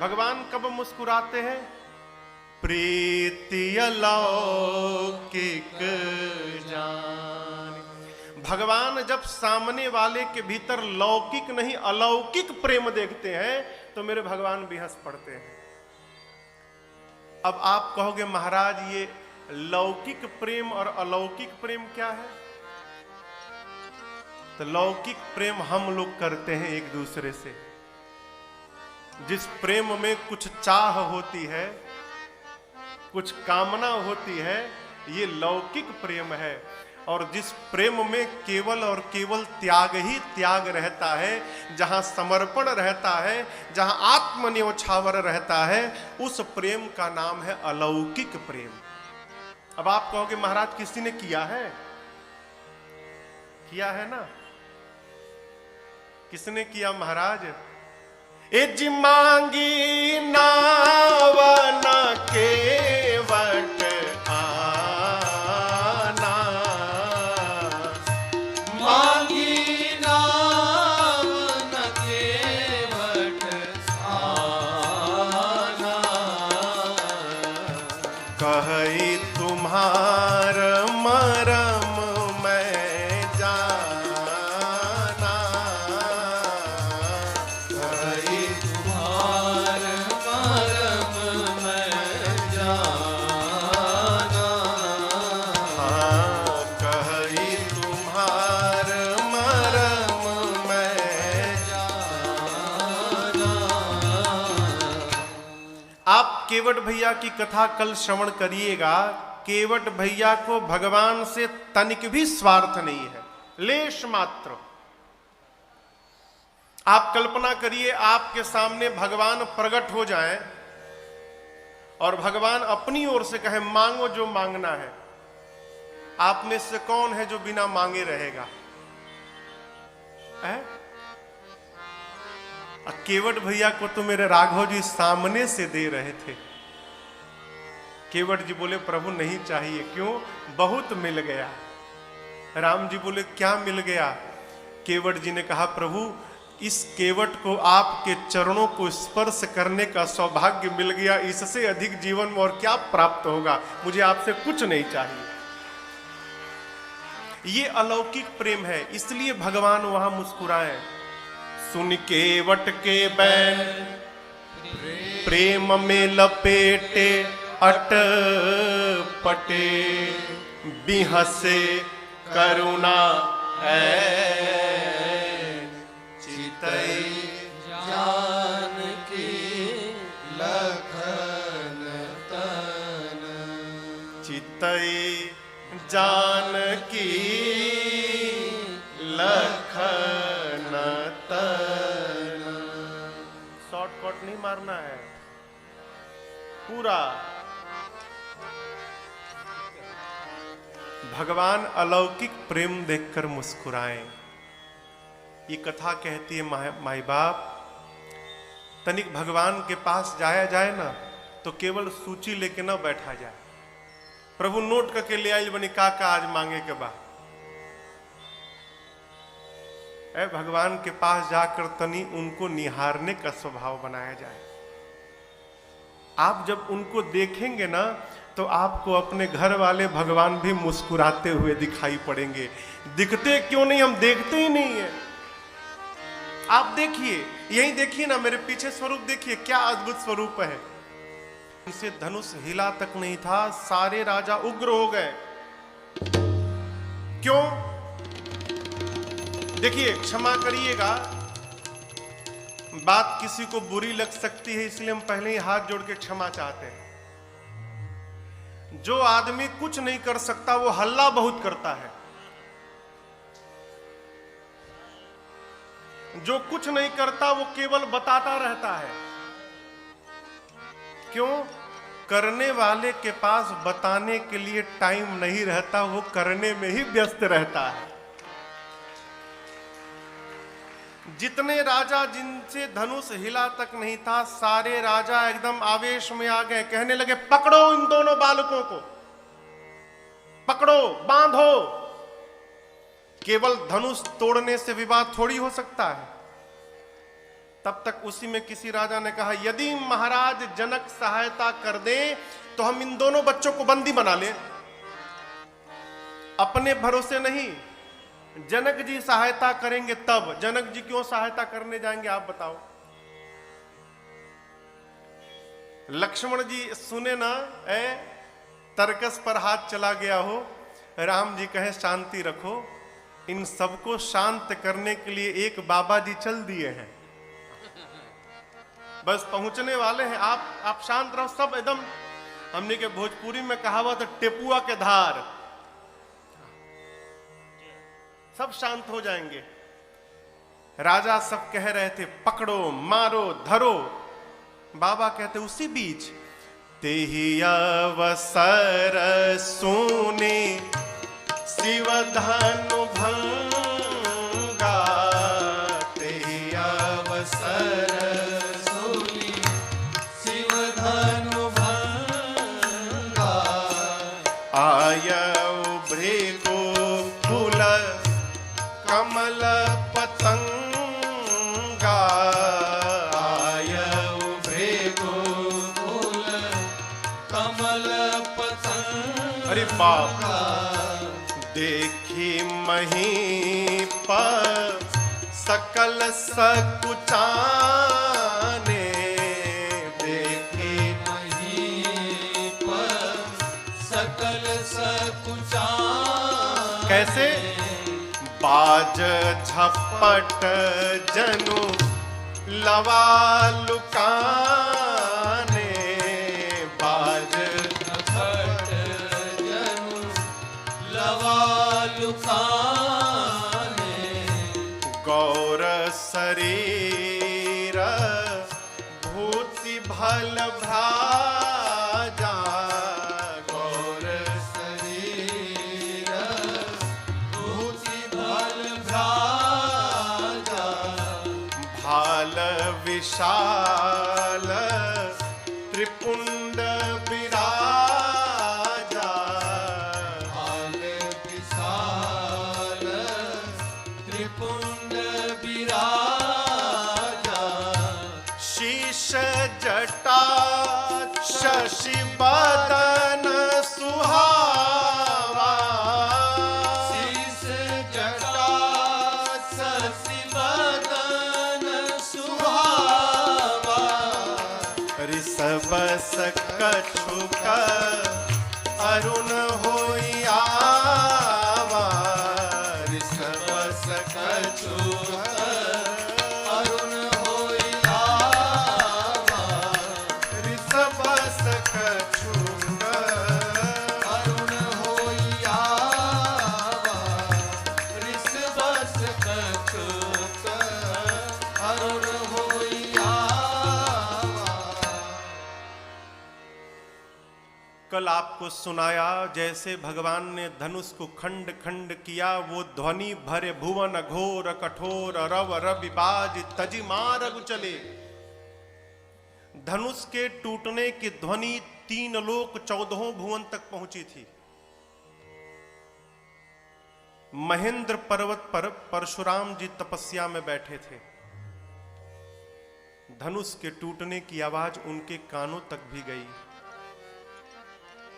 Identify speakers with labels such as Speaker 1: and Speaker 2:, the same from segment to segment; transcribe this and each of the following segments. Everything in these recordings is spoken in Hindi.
Speaker 1: भगवान कब मुस्कुराते हैं? प्रीति अलौकिक जान। भगवान जब सामने वाले के भीतर लौकिक नहीं अलौकिक प्रेम देखते हैं तो मेरे भगवान भी हंस पड़ते हैं। अब आप कहोगे महाराज ये लौकिक प्रेम और अलौकिक प्रेम क्या है? तो लौकिक प्रेम हम लोग करते हैं एक दूसरे से, जिस प्रेम में कुछ चाह होती है, कुछ कामना होती है, ये लौकिक प्रेम है। और जिस प्रेम में केवल और केवल त्याग ही त्याग रहता है, जहां समर्पण रहता है, जहां आत्मन्योछावर रहता है, उस प्रेम का नाम है अलौकिक प्रेम। अब आप कहोगे महाराज किसी ने किया है? किया है ना? किसने किया महाराज? ए जी मांगी नावन केवट आना,
Speaker 2: मांगी नावन केवट आना,
Speaker 1: कही तुम्हार मरम मैं जाना,
Speaker 2: कही तुम्हार मरम मैं जाना,
Speaker 1: हाँ कही तुम्हार मरम मैं।
Speaker 2: जाना।
Speaker 1: आप केवट भैया की कथा कल श्रवण करिएगा। केवट भैया को भगवान से तनिक भी स्वार्थ नहीं है, लेश मात्र। आप कल्पना करिए आपके सामने भगवान प्रकट हो जाएं और भगवान अपनी ओर से कहे मांगो जो मांगना है। आप में से कौन है जो बिना मांगे रहेगा? है? केवट भैया को तो मेरे राघव जी सामने से दे रहे थे। केवट जी बोले प्रभु नहीं चाहिए। क्यों? बहुत मिल गया। राम जी बोले क्या मिल गया? केवट जी ने कहा प्रभु इस केवट को आपके चरणों को स्पर्श करने का सौभाग्य मिल गया, इससे अधिक जीवन में और क्या प्राप्त होगा? मुझे आपसे कुछ नहीं चाहिए। ये अलौकिक प्रेम है, इसलिए भगवान वहां मुस्कुराए। सुन केवट के बैन प्रेम में लपेटे अटपटे, बिहसे करुणा है चितई
Speaker 2: जानकी लखन तन,
Speaker 1: चितई जानकी लखन तन। शॉर्टकट नहीं मारना है, पूरा। भगवान अलौकिक प्रेम देखकर मुस्कुराएं। ये कथा कहती है माई बाप तनिक भगवान के पास जाया जाए ना तो केवल सूची लेके ना बैठा जाए। प्रभु नोट करके ले आइल बनी का आज मांगे के बाद। भगवान के पास जाकर तनी उनको निहारने का स्वभाव बनाया जाए। आप जब उनको देखेंगे ना तो आपको अपने घर वाले भगवान भी मुस्कुराते हुए दिखाई पड़ेंगे। दिखते क्यों नहीं? हम देखते ही नहीं है। आप देखिए, यही देखिए ना, मेरे पीछे स्वरूप देखिए, क्या अद्भुत स्वरूप है। इनसे धनुष हिला तक नहीं था, सारे राजा उग्र हो गए। क्यों? देखिए, क्षमा करिएगा, बात किसी को बुरी लग सकती है, इसलिए हम पहले ही हाथ जोड़ के क्षमा चाहते हैं। जो आदमी कुछ नहीं कर सकता वो हल्ला बहुत करता है। जो कुछ नहीं करता वो केवल बताता रहता है। क्यों? करने वाले के पास बताने के लिए टाइम नहीं रहता, वो करने में ही व्यस्त रहता है। जितने राजा जिनसे धनुष हिला तक नहीं था, सारे राजा एकदम आवेश में आ गए, कहने लगे पकड़ो इन दोनों बालकों को, पकड़ो, बांधो। केवल धनुष तोड़ने से विवाद थोड़ी हो सकता है। तब तक उसी में किसी राजा ने कहा, यदि महाराज जनक सहायता कर दें तो हम इन दोनों बच्चों को बंदी बना लें। अपने भरोसे नहीं, जनक जी सहायता करेंगे तब। जनक जी क्यों सहायता करने जाएंगे आप बताओ। लक्ष्मण जी सुने ना, तरकस पर हाथ चला गया हो। राम जी कहे शांति रखो। इन सबको शांत करने के लिए एक बाबा जी चल दिए हैं, बस पहुंचने वाले हैं। आप शांत रहो। सब एकदम, हमने के भोजपुरी में कहावत, टेपुआ के धार, सब शांत हो जाएंगे। राजा सब कह रहे थे पकड़ो मारो धरो, बाबा कहते उसी बीच, तेहि अवसर सुने शिव धनु भंगा,
Speaker 2: तेहि अवसर सुनि शिव धनु भंगा,
Speaker 1: आयउ भृगु कुल कमल पतंगा,
Speaker 2: आयउ भृगुकुल कमल पतंगा।
Speaker 1: अरे बाप, देखी महीप सकल सकुचाने,
Speaker 2: देखे महीप सकल सकुचाने।
Speaker 1: कैसे? बाज झपट जनु लवा लुकाने, बाज
Speaker 2: झपट जनु लवा लुकाने,
Speaker 1: गौर शरीर भूति भल भ्राजा,
Speaker 2: गौर शरीर भूति भल भ्राजा,
Speaker 1: भाल विशाल त्रिपुंड विराजा,
Speaker 2: भाल विशाल त्रिपुंड विराजा,
Speaker 1: शीश जटा शशि बदन सुहावा,
Speaker 2: शीश जटा शशि बदन सुहावा,
Speaker 1: ऋषभ कछुक अरुण होई आवा, ऋषभ
Speaker 2: कछुक अरुण होई आवा,
Speaker 1: ऋषभ कछुक
Speaker 2: अरुण होई आवा, ऋषभ कछुक अरुण होई आवा।
Speaker 1: कल आपको सुनाया जैसे भगवान ने धनुष को खंड खंड किया, वो ध्वनि भरे भुवन घोर कठोर रव रवि बाज तजी मारग चले। धनुष के टूटने की ध्वनि 3 लोक 14 भुवन तक पहुंची थी। महेंद्र पर्वत पर परशुराम जी तपस्या में बैठे थे। धनुष के टूटने की आवाज उनके कानों तक भी गई।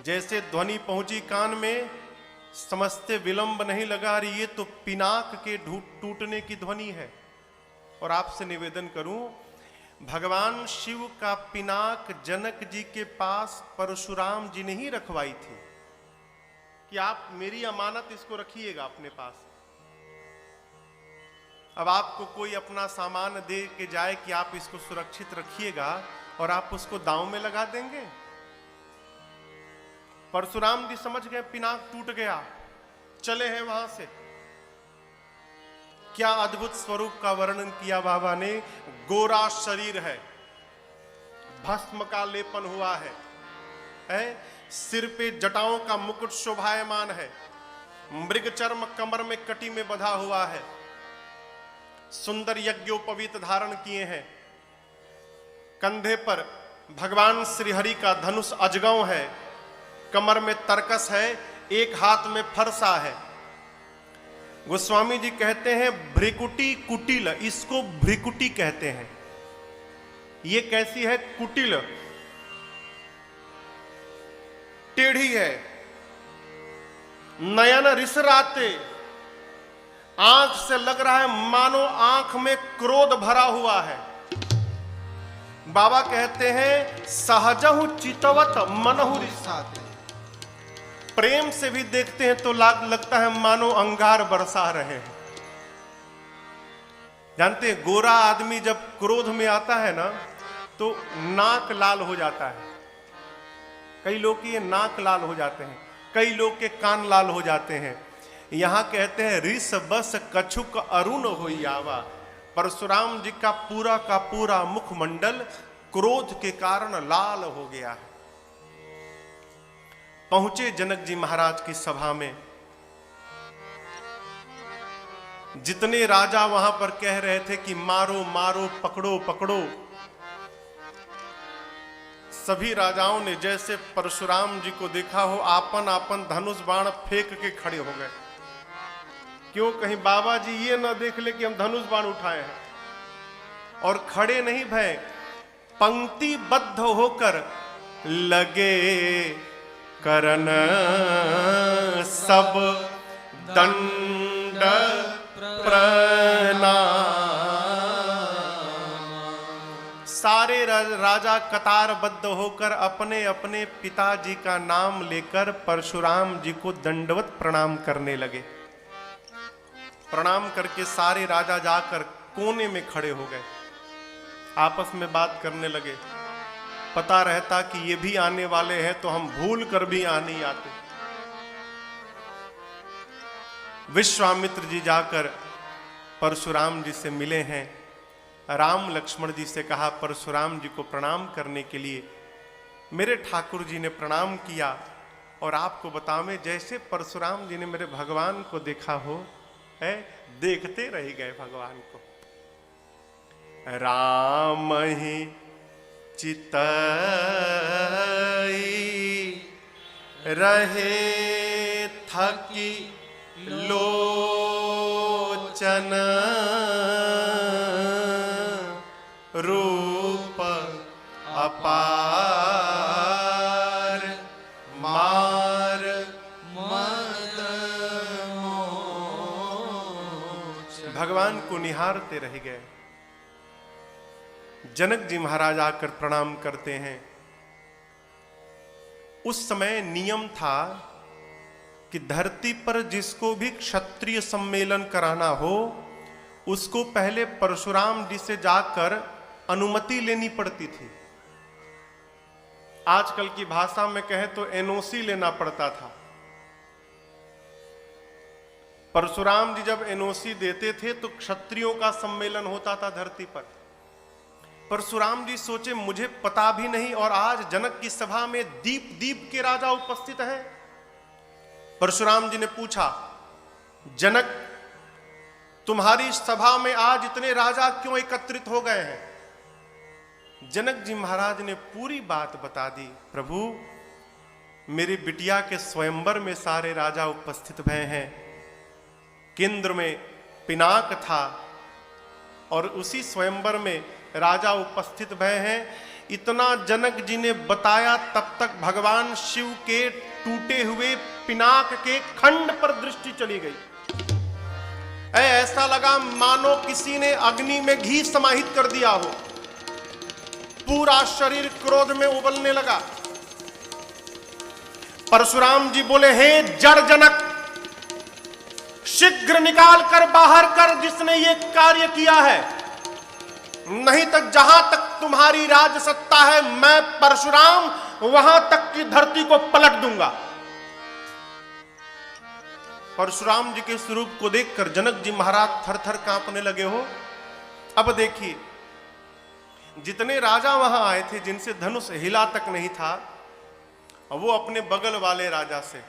Speaker 1: जैसे ध्वनि पहुंची कान में, समझते विलंब नहीं लगा, रही ये तो पिनाक के टूटने की ध्वनि है। और आपसे निवेदन करूं, भगवान शिव का पिनाक जनक जी के पास परशुराम जी ने ही रखवाई थी कि आप मेरी अमानत इसको रखिएगा अपने पास। अब आपको कोई अपना सामान दे के जाए कि आप इसको सुरक्षित रखिएगा, और आप उसको दांव में लगा देंगे। परशुराम जी समझ गए पिनाक टूट गया, चले हैं वहां से। क्या अद्भुत स्वरूप का वर्णन किया बाबा ने। गोरा शरीर है, भस्म का लेपन हुआ है, सिर पे जटाओं का मुकुट शोभायमान है, मृग चर्म कमर में कटी में बंधा हुआ है, सुंदर यज्ञोपवीत धारण किए हैं, कंधे पर भगवान श्रीहरि का धनुष अजगव है, कमर में तरकस है, एक हाथ में फरसा है। गोस्वामी जी कहते हैं भ्रिकुटी कुटिल, इसको भ्रिकुटी कहते हैं। ये कैसी है? कुटिल, टेढ़ी है, नयन रिसराते, आंख से लग रहा है मानो आंख में क्रोध भरा हुआ है। बाबा कहते हैं सहजहु चितवत मनहु रिसाते, प्रेम से भी देखते हैं तो लगता है मानो अंगार बरसा रहे हैं। जानते हैं गोरा आदमी जब क्रोध में आता है ना तो नाक लाल हो जाता है। कई लोग की ये नाक लाल हो जाते हैं, कई लोग के कान लाल हो जाते हैं। यहां कहते हैं रिस बस कछुक अरुण होई आवा। परशुराम जी का पूरा मुखमंडल क्रोध के कारण लाल हो गया है। पहुंचे जनक जी महाराज की सभा में, जितने राजा वहां पर कह रहे थे कि मारो मारो, पकड़ो पकड़ो, सभी राजाओं ने जैसे परशुराम जी को देखा हो आपन आपन धनुष बाण फेंक के खड़े हो गए। क्यों? कहीं बाबा जी ये ना देख ले कि हम धनुष बाण उठाए हैं। और खड़े नहीं भय, पंक्तिबद्ध होकर लगे करन सब दंड प्रणाम। सारे राजा कतारबद्ध होकर अपने अपने पिताजी का नाम लेकर परशुराम जी को दंडवत प्रणाम करने लगे। प्रणाम करके सारे राजा जाकर कोने में खड़े हो गए, आपस में बात करने लगे। पता रहता कि ये भी आने वाले हैं तो हम भूल कर भी आ नहीं आते। विश्वामित्र जी जाकर परशुराम जी से मिले हैं। राम लक्ष्मण जी से कहा परशुराम जी को प्रणाम करने के लिए। मेरे ठाकुर जी ने प्रणाम किया और आपको बतावे जैसे परशुराम जी ने मेरे भगवान को देखा हो, है देखते रह गए भगवान को। राम ही चितई रहे थकी लोचन, रूप अपार मार मद मोच। भगवान को निहारते रह गए। जनक जी महाराज आकर प्रणाम करते हैं। उस समय नियम था कि धरती पर जिसको भी क्षत्रिय सम्मेलन कराना हो उसको पहले परशुराम जी से जाकर अनुमति लेनी पड़ती थी। आजकल की भाषा में कहें तो एनओसी लेना पड़ता था। परशुराम जी जब एनओसी देते थे तो क्षत्रियों का सम्मेलन होता था धरती पर। परशुराम जी सोचे मुझे पता भी नहीं और आज जनक की सभा में दीप दीप के राजा उपस्थित हैं। परशुराम जी ने पूछा, जनक तुम्हारी सभा में आज इतने राजा क्यों एकत्रित हो गए हैं? जनक जी महाराज ने पूरी बात बता दी। प्रभु मेरी बिटिया के स्वयंवर में सारे राजा उपस्थित भय हैं। केंद्र में पिनाक था और उसी स्वयंवर में राजा उपस्थित भय हैं। इतना जनक जी ने बताया तब तक भगवान शिव के टूटे हुए पिनाक के खंड पर दृष्टि चली गई। ऐसा लगा मानो किसी ने अग्नि में घी समाहित कर दिया हो। पूरा शरीर क्रोध में उबलने लगा। परशुराम जी बोले, हे जड़ जनक, शीघ्र निकाल कर बाहर कर जिसने ये कार्य किया है, नहीं तो जहां तक तुम्हारी राज सत्ता है मैं परशुराम वहां तक की धरती को पलट दूंगा। परशुराम जी के स्वरूप को देखकर जनक जी महाराज थर थर कांपने लगे हो। अब देखिए जितने राजा वहां आए थे जिनसे धनुष हिला तक नहीं था, वो अपने बगल वाले राजा से,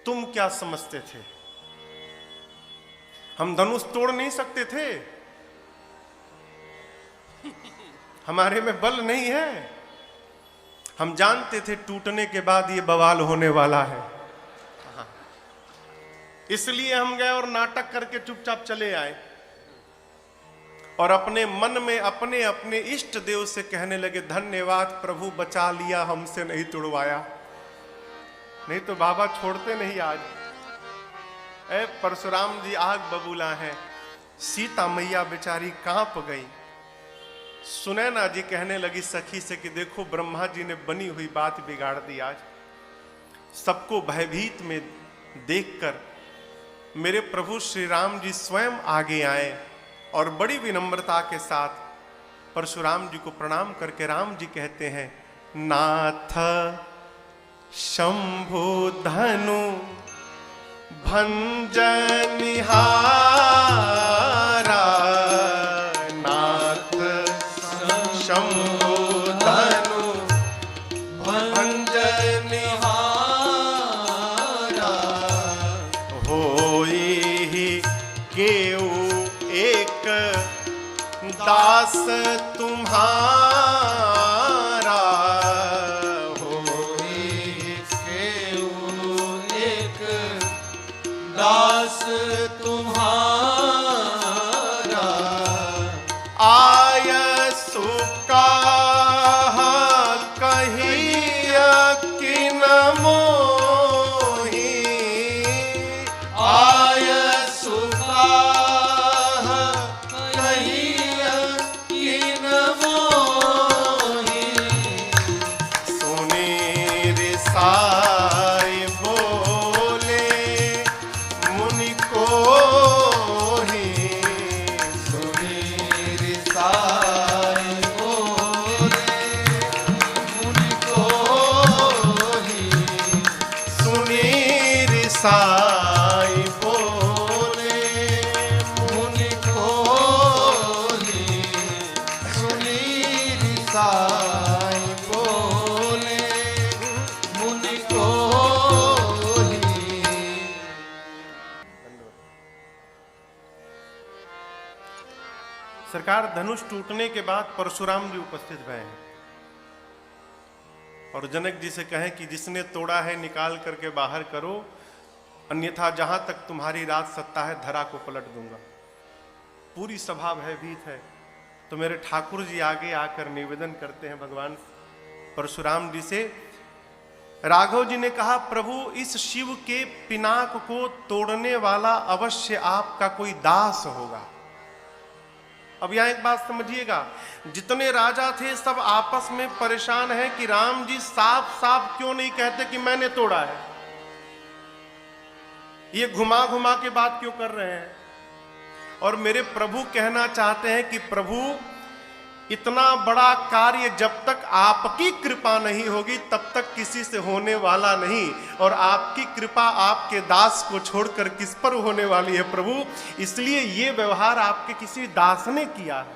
Speaker 1: तुम क्या समझते थे हम धनुष तोड़ नहीं सकते थे? हमारे में बल नहीं है। हम जानते थे टूटने के बाद ये बवाल होने वाला है, इसलिए हम गए और नाटक करके चुपचाप चले आए। और अपने मन में अपने अपने इष्ट देव से कहने लगे, धन्यवाद प्रभु, बचा लिया, हमसे नहीं तुड़वाया, नहीं तो बाबा छोड़ते नहीं आज। ऐ परशुराम जी आग बबूला है, सीता मैया बेचारी कांप गई। सुनैना जी कहने लगी सखी से कि देखो ब्रह्मा जी ने बनी हुई बात बिगाड़ दी आज। सबको भयभीत में देखकर मेरे प्रभु श्री राम जी स्वयं आगे आए और बड़ी विनम्रता के साथ परशुराम जी को प्रणाम करके राम जी कहते हैं, नाथ शंभु धनु भंजनिहारा, नाथ शंभु धनु
Speaker 2: भंजनिहारा,
Speaker 1: होई केऊ एक दास तुम्हारा,
Speaker 2: दास तुम्हारा,
Speaker 1: आय सुका कहिया किन मोही,
Speaker 2: आय सुखा कहिया किन मोही,
Speaker 1: सुने रे साई बोले मुनि को ही,
Speaker 2: सुने रे साई बोले मुनि को ही,
Speaker 1: सुने रे साई बोले
Speaker 2: मुनि को ही, सुनी रे साई बोले मुनि को ही।
Speaker 1: सरकार, धनुष टूटने के बाद परशुराम जी उपस्थित भए हैं और जनक जी से कहें कि जिसने तोड़ा है निकाल करके बाहर करो, अन्यथा जहां तक तुम्हारी राज सत्ता है धरा को पलट दूंगा। पूरी सभा भयभीत है। तो मेरे ठाकुर जी आगे आकर निवेदन करते हैं भगवान परशुराम जी से। राघव जी ने कहा, प्रभु इस शिव के पिनाक को तोड़ने वाला अवश्य आपका कोई दास होगा। अब यहां एक बात समझिएगा, जितने राजा थे सब आपस में परेशान हैं कि राम जी साफ साफ क्यों नहीं कहते कि मैंने तोड़ा है, ये घुमा घुमा के बात क्यों कर रहे हैं। और मेरे प्रभु कहना चाहते हैं कि प्रभु इतना बड़ा कार्य जब तक आपकी कृपा नहीं होगी तब तक किसी से होने वाला नहीं, और आपकी कृपा आपके दास को छोड़कर किस पर होने वाली है प्रभु, इसलिए ये व्यवहार आपके किसी दास ने किया है।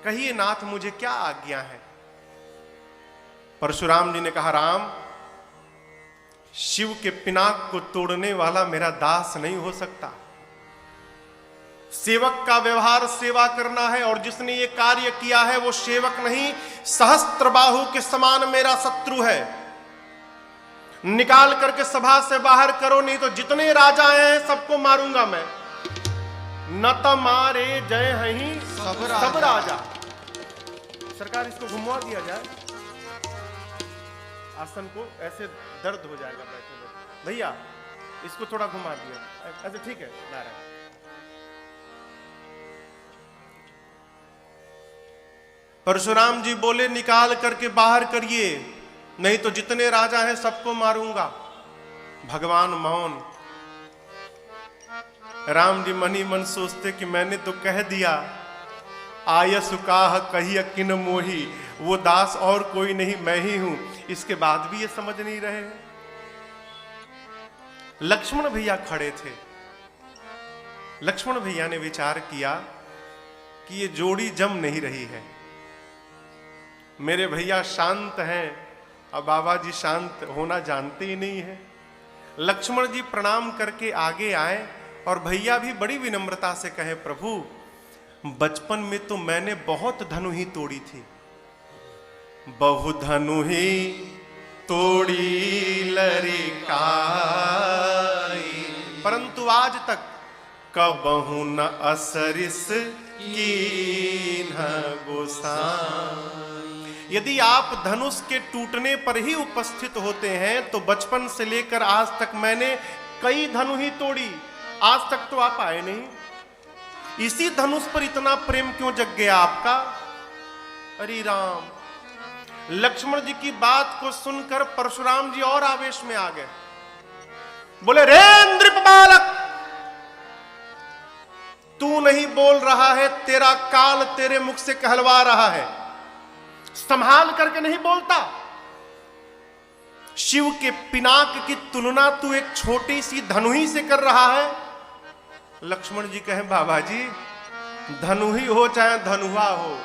Speaker 1: कहिए नाथ मुझे क्या आज्ञा है। परशुराम जी ने कहा, राम शिव के पिनाक को तोड़ने वाला मेरा दास नहीं हो सकता। सेवक का व्यवहार सेवा करना है, और जिसने ये कार्य किया है वो सेवक नहीं, सहस्त्रबाहु के समान मेरा शत्रु है। निकाल करके सभा से बाहर करो, नहीं तो जितने राजा हैं सबको मारूंगा मैं। न त मारे जय हहीं सब राजा। सरकार इसको घुमवा दिया जाए, आसन को ऐसे दर्द हो जाएगा बैठे बैठे। भैया इसको थोड़ा घुमा दिया, ऐसे ठीक है। नारायण। परशुराम जी बोले, निकाल करके बाहर करिए, नहीं तो जितने राजा हैं सबको मारूंगा। भगवान मौन। राम जी मनी मन सोचते कि मैंने तो कह दिया, आयस काह कहिया किन मोही, वो दास और कोई नहीं मैं ही हूं। इसके बाद भी ये समझ नहीं रहे हैं। लक्ष्मण भैया खड़े थे। लक्ष्मण भैया ने विचार किया कि ये जोड़ी जम नहीं रही है। मेरे भैया शांत हैं, अब बाबा जी शांत होना जानते ही नहीं है। लक्ष्मण जी प्रणाम करके आगे आए और भैया भी बड़ी विनम्रता से कहे, प्रभु बचपन में तो मैंने बहुत धनु ही तोड़ी थी, बहु धनु ही तोड़ी लरिकाई, परंतु आज तक कबहु न असरिस कीन्ह गोसाई। यदि आप धनुष के टूटने पर ही उपस्थित होते हैं तो बचपन से लेकर आज तक मैंने कई धनु ही तोड़ी, आज तक तो आप आए नहीं। इसी धनुष पर इतना प्रेम क्यों जग गया आपका? अरे राम। लक्ष्मण जी की बात को सुनकर परशुराम जी और आवेश में आ गए। बोले, रे नृप बालक, तू नहीं बोल रहा है, तेरा काल तेरे मुख से कहलवा रहा है, संभाल करके नहीं बोलता। शिव के पिनाक की तुलना तू एक छोटी सी धनुही से कर रहा है। लक्ष्मण जी कहें, बाबा जी, धनुही हो चाहे धनुआ हो,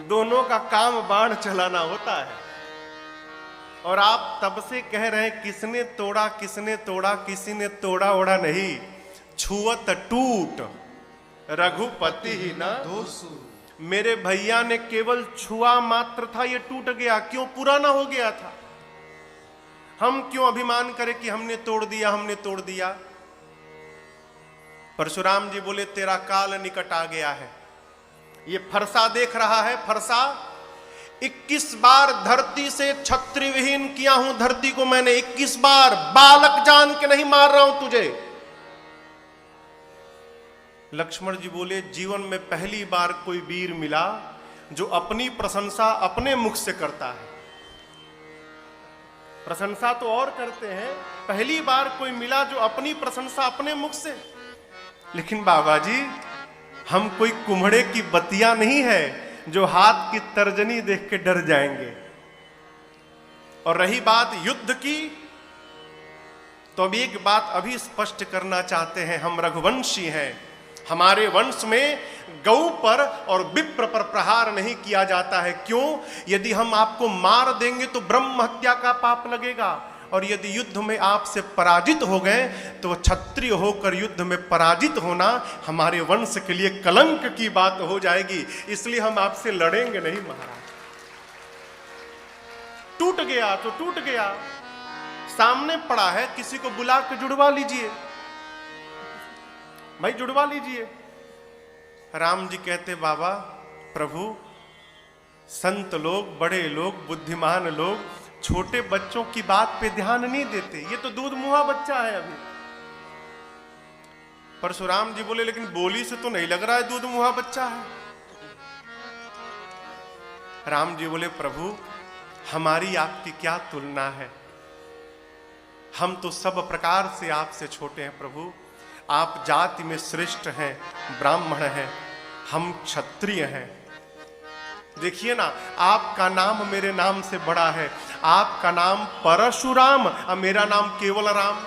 Speaker 1: दोनों का काम बाण चलाना होता है। और आप तब से कह रहे हैं किसने तोड़ा, किसने तोड़ा, किसी ने तोड़ा ओड़ा नहीं, छुअत टूट रघुपति ही ना
Speaker 2: दोसु।
Speaker 1: मेरे भैया ने केवल छुआ मात्र था, ये टूट गया। क्यों? पुराना हो गया था। हम क्यों अभिमान करें कि हमने तोड़ दिया, हमने तोड़ दिया। परशुराम जी बोले, तेरा काल निकट आ गया है। ये फरसा देख रहा है, फरसा 21 बार धरती से छत्री विहीन किया हूं धरती को मैंने, 21 बार, बालक जान के नहीं मार रहा हूं तुझे। लक्ष्मण जी बोले, जीवन में पहली बार कोई वीर मिला जो अपनी प्रशंसा अपने मुख से करता है। प्रशंसा तो और करते हैं, पहली बार कोई मिला जो अपनी प्रशंसा अपने मुख से। लेकिन बाबा जी, हम कोई कुम्हड़े की बतिया नहीं है जो हाथ की तर्जनी देख के डर जाएंगे। और रही बात युद्ध की, तो अब एक बात अभी स्पष्ट करना चाहते हैं, हम रघुवंशी हैं। हमारे वंश में गौ पर और विप्र पर प्रहार नहीं किया जाता है। क्यों? यदि हम आपको मार देंगे तो ब्रह्म हत्या का पाप लगेगा, और यदि युद्ध में आपसे पराजित हो गए तो क्षत्रिय होकर युद्ध में पराजित होना हमारे वंश के लिए कलंक की बात हो जाएगी। इसलिए हम आपसे लड़ेंगे नहीं महाराज। टूट गया तो टूट गया, सामने पड़ा है, किसी को बुला के जुड़वा लीजिए भाई, जुड़वा लीजिए। राम जी कहते, बाबा प्रभु, संत लोग, बड़े लोग, बुद्धिमान लोग छोटे बच्चों की बात पे ध्यान नहीं देते, ये तो दूध मुहा बच्चा है अभी। परशुराम जी बोले, लेकिन बोली से तो नहीं लग रहा है दूध मुहा बच्चा है। राम जी बोले, प्रभु हमारी आपकी क्या तुलना है, हम तो सब प्रकार से आपसे छोटे हैं प्रभु। आप जाति में श्रेष्ठ हैं, ब्राह्मण हैं, हम क्षत्रिय हैं। देखिए ना, आपका नाम मेरे नाम से बड़ा है, आपका नाम परशुराम और मेरा नाम केवल राम।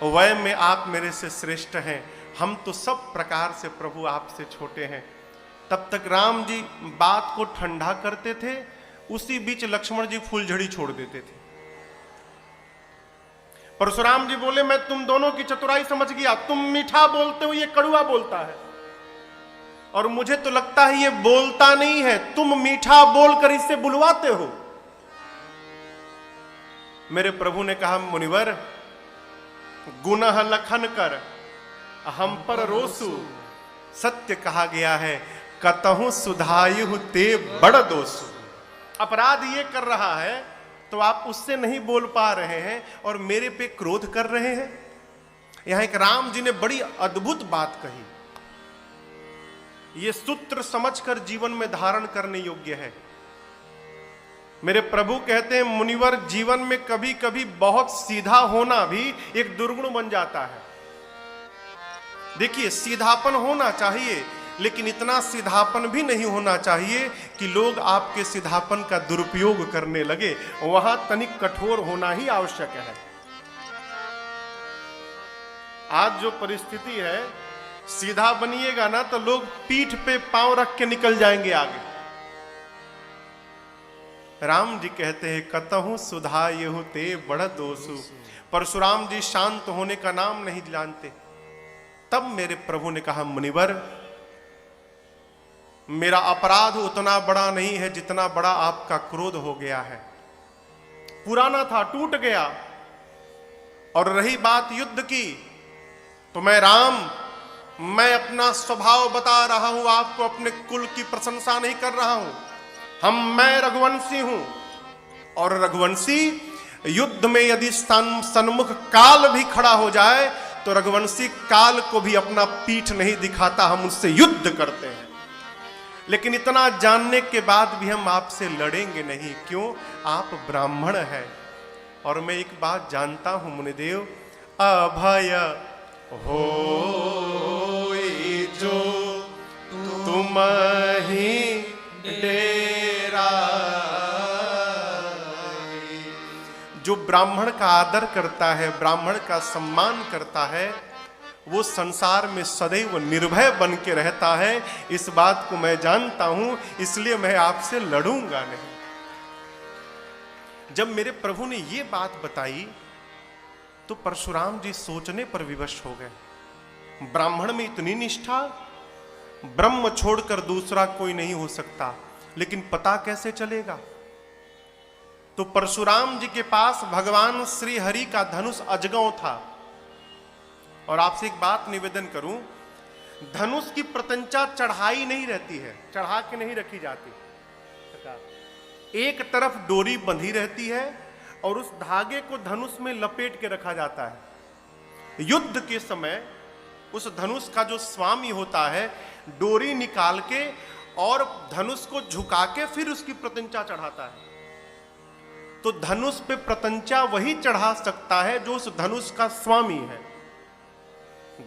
Speaker 1: वय में आप मेरे से श्रेष्ठ हैं, हम तो सब प्रकार से प्रभु आपसे छोटे हैं। तब तक राम जी बात को ठंडा करते थे, उसी बीच लक्ष्मण जी फूलझड़ी छोड़ देते थे। परशुराम जी बोले, मैं तुम दोनों की चतुराई समझ गया, तुम मीठा बोलते हो, ये कड़वा बोलता है, और मुझे तो लगता है ये बोलता नहीं है, तुम मीठा बोलकर इससे बुलवाते हो। मेरे प्रभु ने कहा, मुनिवर गुनाह लखन कर हम पर रोसु, सत्य कहा गया है, कतहु सुधायु ते बड़ दोषु। अपराध ये कर रहा है तो आप उससे नहीं बोल पा रहे हैं और मेरे पे क्रोध कर रहे हैं। यहां एक राम जी ने बड़ी अद्भुत बात कही, ये सूत्र समझकर जीवन में धारण करने योग्य है। मेरे प्रभु कहते हैं, मुनिवर जीवन में कभी कभी बहुत सीधा होना भी एक दुर्गुण बन जाता है। देखिए, सीधापन होना चाहिए, लेकिन इतना सीधापन भी नहीं होना चाहिए कि लोग आपके सीधापन का दुरुपयोग करने लगे। वहां तनिक कठोर होना ही आवश्यक है। आज जो परिस्थिति है, सीधा बनिएगा ना तो लोग पीठ पे पांव रख के निकल जाएंगे आगे। राम जी कहते हैं, कतहु सुधायहु ते बड़ दोषु। परशुराम जी शांत होने का नाम नहीं जानते। तब मेरे प्रभु ने कहा, मुनिवर मेरा अपराध उतना बड़ा नहीं है जितना बड़ा आपका क्रोध हो गया है। पुराना था, टूट गया। और रही बात युद्ध की, तो मैं राम मैं अपना स्वभाव बता रहा हूं आपको, अपने कुल की प्रशंसा नहीं कर रहा हूं। मैं रघुवंशी हूं, और रघुवंशी युद्ध में यदि सन्मुख काल भी खड़ा हो जाए तो रघुवंशी काल को भी अपना पीठ नहीं दिखाता, हम उससे युद्ध करते हैं। लेकिन इतना जानने के बाद भी हम आपसे लड़ेंगे नहीं। क्यों? आप ब्राह्मण हैं। और मैं एक बात जानता हूं मुनिदेव, अभय हो जो तुम ही डेरा। जो ब्राह्मण का आदर करता है, ब्राह्मण का सम्मान करता है, वो संसार में सदैव निर्भय बन के रहता है। इस बात को मैं जानता हूं, इसलिए मैं आपसे लड़ूंगा नहीं। जब मेरे प्रभु ने ये बात बताई तो परशुराम जी सोचने पर विवश हो गए। ब्राह्मण में इतनी निष्ठा, ब्रह्म छोड़कर दूसरा कोई नहीं हो सकता, लेकिन पता कैसे चलेगा? तो परशुराम जी के पास भगवान श्री हरि का धनुष अजगौ था। और आपसे एक बात निवेदन करूं, धनुष की प्रत्यंचा चढ़ाई नहीं रहती है, चढ़ा के नहीं रखी जाती। एक तरफ डोरी बंधी रहती है और उस धागे को धनुष में लपेट के रखा जाता है। युद्ध के समय उस धनुष का जो स्वामी होता है, डोरी निकाल के और धनुष को झुका के फिर उसकी प्रत्यंचा चढ़ाता है। तो धनुष पे प्रत्यंचा वही चढ़ा सकता है जो उस धनुष का स्वामी है।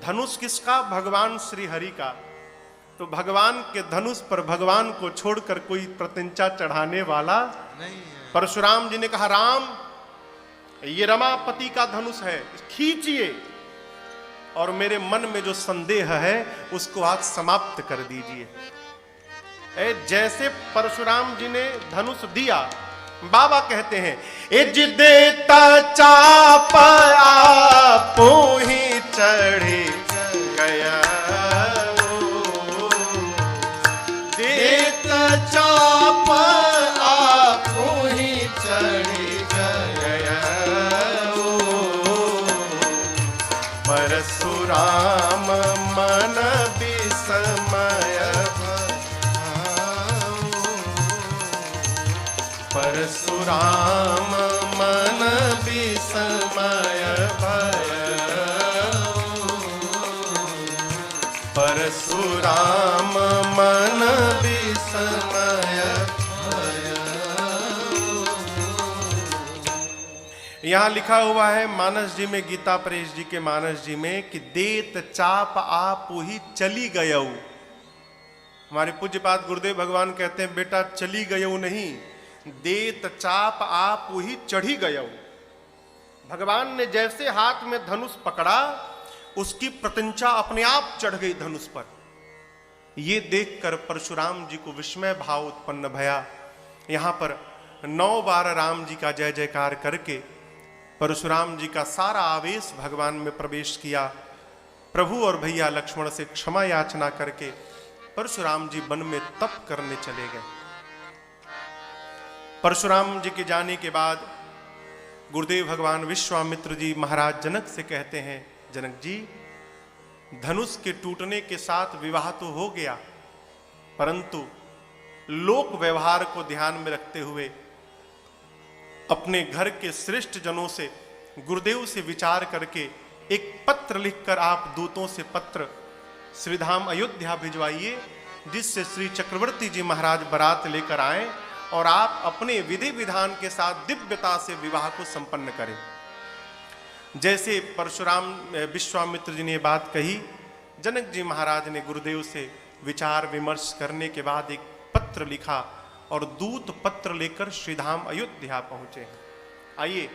Speaker 1: धनुष किसका? भगवान श्री हरि का। तो भगवान के धनुष पर भगवान को छोड़कर कोई प्रत्यंचा चढ़ाने वाला नहीं है। परशुराम जी ने कहा, राम ये रमापति का धनुष है, खींचिए और मेरे मन में जो संदेह है उसको आज समाप्त कर दीजिए। जैसे परशुराम जी ने धनुष दिया, बाबा कहते हैं, इज देता चाप आपो ही चढ़े गया,
Speaker 2: देता चाप आपो ही चढ़े गया।
Speaker 1: परशुराम मन विस्मय, परशुराम मन विस्मय भय, परशुराम मन विस्मय भय। यहां लिखा हुआ है मानस जी में, गीता प्रेस जी के मानस जी में, कि देत चाप आप ही चली गयऊ। हमारे पूज्यपाद गुरुदेव भगवान कहते हैं, बेटा चली गयऊ नहीं, देत चाप आप ही चढ़ी गयऊ। भगवान ने जैसे हाथ में धनुष पकड़ा, उसकी प्रत्यंचा अपने आप चढ़ गई धनुष पर। यह देखकर परशुराम जी को विस्मय भाव उत्पन्न भया। यहां पर 9 बार राम जी का जय जयकार करके परशुराम जी का सारा आवेश भगवान में प्रवेश किया। प्रभु और भैया लक्ष्मण से क्षमा याचना करके परशुराम जी वन में तप करने चले गए। परशुराम जी के जाने के बाद गुरुदेव भगवान विश्वामित्र जी महाराज जनक से कहते हैं, जनक जी धनुष के टूटने के साथ विवाह तो हो गया, परंतु लोक व्यवहार को ध्यान में रखते हुए अपने घर के श्रेष्ठ जनों से, गुरुदेव से विचार करके एक पत्र लिखकर आप दूतों से पत्र श्रीधाम अयोध्या भिजवाइए, जिससे श्री चक्रवर्ती जी महाराज बारात लेकर आए और आप अपने विधि विधान के साथ दिव्यता से विवाह को संपन्न करें। जैसे परशुराम विश्वामित्र जी ने बात कही, जनक जी महाराज ने गुरुदेव से विचार विमर्श करने के बाद एक पत्र लिखा और दूत पत्र लेकर श्रीधाम अयोध्या पहुंचे। आइए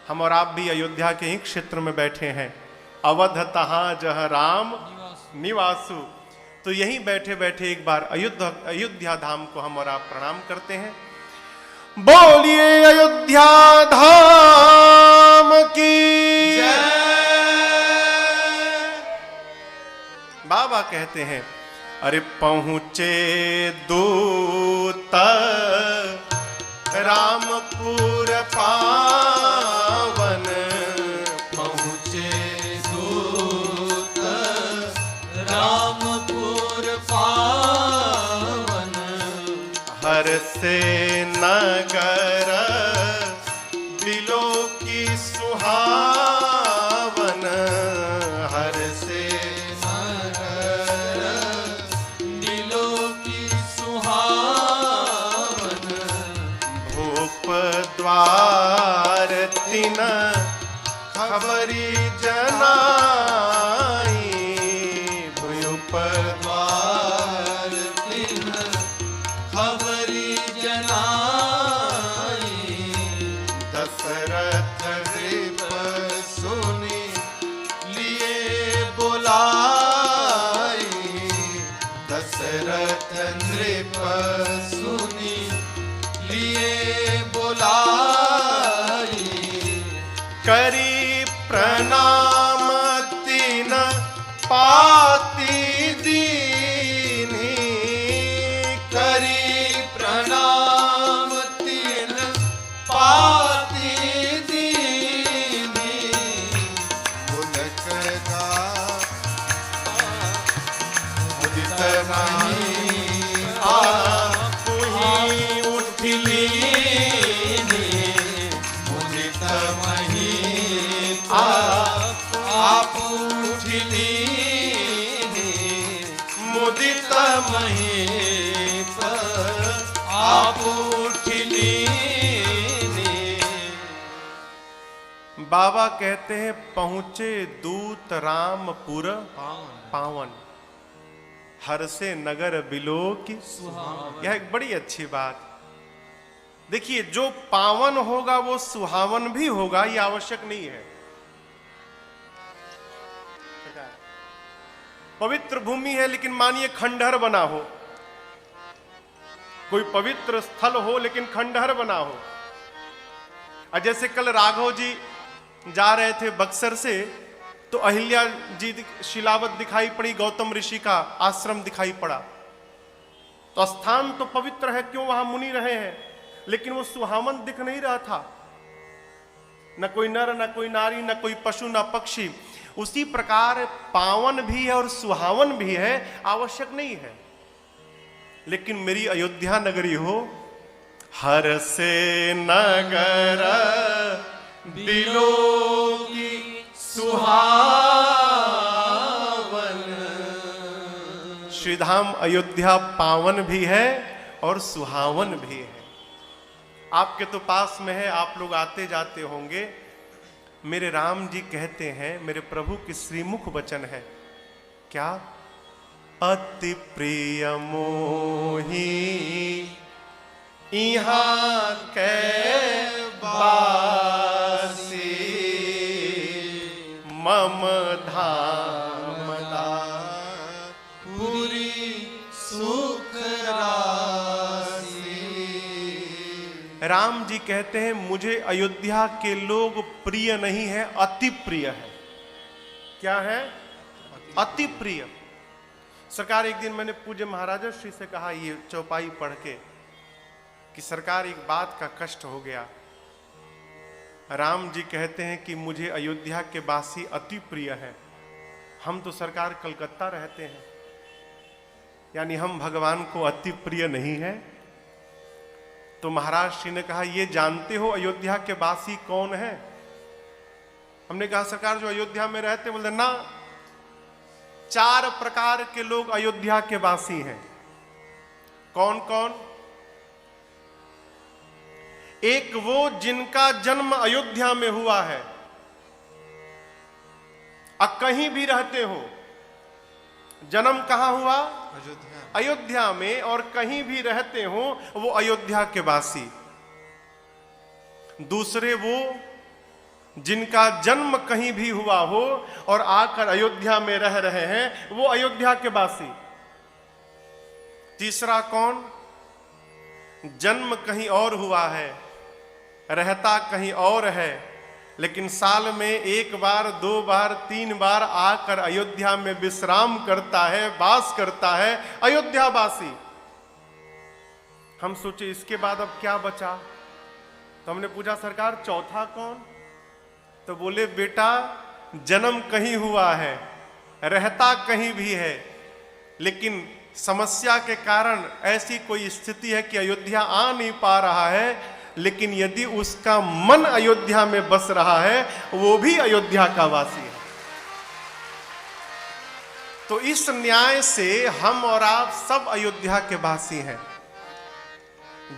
Speaker 1: हम और आप भी अयोध्या के ही क्षेत्र में बैठे हैं। अवध तहां जह राम निवासु, तो यहीं बैठे बैठे एक बार अयोध्या धाम को हम और आप प्रणाम करते हैं। बोलिए अयोध्या धाम की जय। बाबा कहते हैं, अरे पहुंचे दूत रामपुर पावन,
Speaker 2: पहुंचे दूत
Speaker 1: हर से नगर बिलो की सुहावन, हर से
Speaker 2: नगर दिलो की सुहावन,
Speaker 1: भूप द्वार तिन खबरी जनाई, भूप
Speaker 2: द्वार तिन खबरी जनाई,
Speaker 1: दशरथ
Speaker 2: नृप सुनी लिए बुलाई, दशरथ नृप सुनी लिए बुलाई,
Speaker 1: करी प्रणाम तीन पाती दीनी,
Speaker 2: करी प्रणाम तीन पाती दीनी, मुलक गा मुदित नहीं
Speaker 1: आपुही उठली,
Speaker 2: मुदित मही आप उठली, मुदित मही आप उठली।
Speaker 1: बाबा कहते हैं पहुंचे दूत रामपुर पावन, हर से नगर बिलो की
Speaker 2: सुहावन।
Speaker 1: यह एक बड़ी अच्छी बात। देखिए, जो पावन होगा वो सुहावन भी होगा, ये आवश्यक नहीं है। पवित्र भूमि है लेकिन मानिए खंडहर बना हो, कोई पवित्र स्थल हो लेकिन खंडहर बना हो। और जैसे कल राघव जी जा रहे थे बक्सर से, तो अहिल्या जी शिलावत दिखाई पड़ी, गौतम ऋषि का आश्रम दिखाई पड़ा। तो स्थान तो पवित्र है, क्यों वहां मुनि रहे हैं, लेकिन वो सुहावन दिख नहीं रहा था। न कोई नर, न कोई नारी, न कोई पशु, न पक्षी। उसी प्रकार पावन भी है और सुहावन भी है, आवश्यक नहीं है। लेकिन मेरी अयोध्या नगरी हो, हर से नगर बिलो की सुहावन। श्रीधाम अयोध्या पावन भी है और सुहावन भी है। आपके तो पास में है, आप लोग आते जाते होंगे। मेरे राम जी कहते हैं, मेरे प्रभु की श्रीमुख वचन है, क्या? अति प्रिय मोही यहाँ के बासी, मम धाम
Speaker 2: पूरी सुख राशि।
Speaker 1: राम जी कहते हैं, मुझे अयोध्या के लोग प्रिय नहीं है, अति प्रिय है। क्या है? अति प्रिय। सरकार, एक दिन मैंने पूज्य महाराजा श्री से कहा, ये चौपाई पढ़ के, कि सरकार एक बात का कष्ट हो गया। राम जी कहते हैं कि मुझे अयोध्या के वासी अति प्रिय है। हम तो सरकार कलकत्ता रहते हैं, यानी हम भगवान को अति प्रिय नहीं है। तो महाराज श्री ने कहा, ये जानते हो अयोध्या के वासी कौन है? हमने कहा, सरकार जो अयोध्या में रहते। बोलते ना, 4 प्रकार के लोग अयोध्या के वासी हैं। कौन कौन? एक वो जिनका जन्म अयोध्या में हुआ है, अब कहीं भी रहते हो, जन्म कहां हुआ? अयोध्या में, और कहीं भी रहते हो वो अयोध्या के वासी। दूसरे वो जिनका जन्म कहीं भी हुआ हो और आकर अयोध्या में रह रहे हैं, वो अयोध्या के वासी। तीसरा कौन? जन्म कहीं और हुआ है, रहता कहीं और है, लेकिन साल में 1 बार, 2 बार, 3 बार आकर अयोध्या में विश्राम करता है, वास करता है, अयोध्यावासी। हम सोचे इसके बाद अब क्या बचा? तो हमने पूछा, सरकार चौथा कौन? तो बोले, बेटा जन्म कहीं हुआ है, रहता कहीं भी है, लेकिन समस्या के कारण ऐसी कोई स्थिति है कि अयोध्या आ नहीं पा रहा है, लेकिन यदि उसका मन अयोध्या में बस रहा है, वो भी अयोध्या का वासी है। तो इस न्याय से हम और आप सब अयोध्या के वासी हैं।